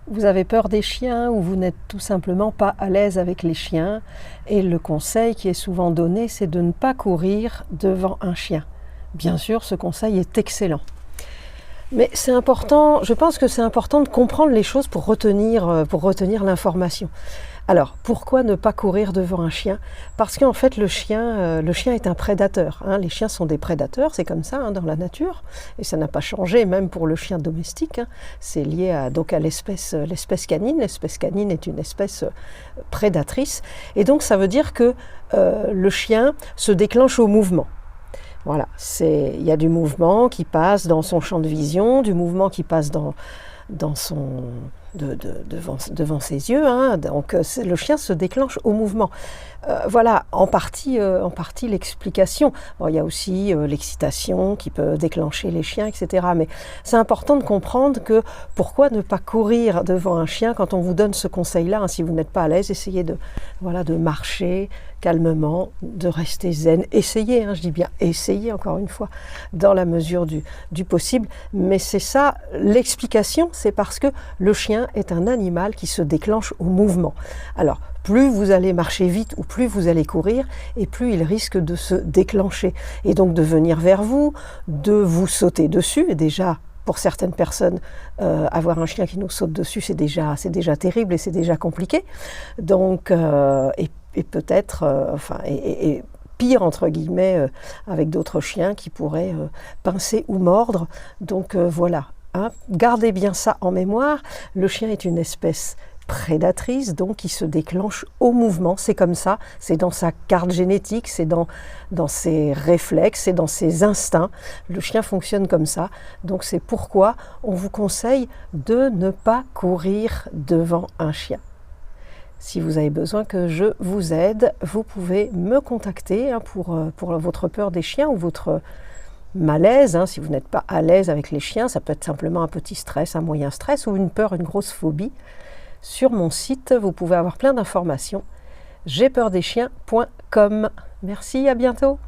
Vous avez peur des chiens ou vous n'êtes tout simplement pas à l'aise avec les chiens. Et le conseil qui est souvent donné, c'est de ne pas courir devant un chien. Bien sûr, ce conseil est excellent. Mais c'est important, je pense que c'est important de comprendre les choses pour retenir l'information. Alors, pourquoi ne pas courir devant un chien? Parce qu'en fait, le chien est un prédateur. Hein. Les chiens sont des prédateurs, c'est comme ça dans la nature. Et ça n'a pas changé, même pour le chien domestique. Hein. C'est lié à l'espèce canine. L'espèce canine est une espèce prédatrice. Et donc, ça veut dire que le chien se déclenche au mouvement. Voilà, il y a du mouvement qui passe dans son champ de vision, du mouvement qui passe devant ses yeux. Hein. Donc le chien se déclenche au mouvement. Voilà, en partie l'explication. Bon, il y a aussi l'excitation qui peut déclencher les chiens, etc. Mais c'est important de comprendre que pourquoi ne pas courir devant un chien quand on vous donne ce conseil-là. Hein, si vous n'êtes pas à l'aise, essayez de marcher calmement, de rester zen. Essayez, je dis bien essayez encore une fois, dans la mesure du possible. Mais c'est ça, l'explication, c'est parce que le chien est un animal qui se déclenche au mouvement. Alors, plus vous allez marcher vite ou plus vous allez courir, et plus il risque de se déclencher. Et donc de venir vers vous, de vous sauter dessus. Et déjà, pour certaines personnes, avoir un chien qui nous saute dessus, c'est déjà terrible et c'est déjà compliqué. Donc, et peut-être, et pire entre guillemets, avec d'autres chiens qui pourraient pincer ou mordre. Donc voilà, gardez bien ça en mémoire. Le chien est une espèce prédatrice, donc il se déclenche au mouvement, c'est comme ça, c'est dans sa carte génétique, c'est dans ses réflexes, c'est dans ses instincts. Le chien fonctionne comme ça, donc c'est pourquoi on vous conseille de ne pas courir devant un chien. Si vous avez besoin que je vous aide, vous pouvez me contacter pour votre peur des chiens ou votre malaise. Si vous n'êtes pas à l'aise avec les chiens, ça peut être simplement un petit stress, un moyen stress ou une peur, une grosse phobie. Sur mon site, vous pouvez avoir plein d'informations. J'aipeurdeschiens.com. Merci, à bientôt.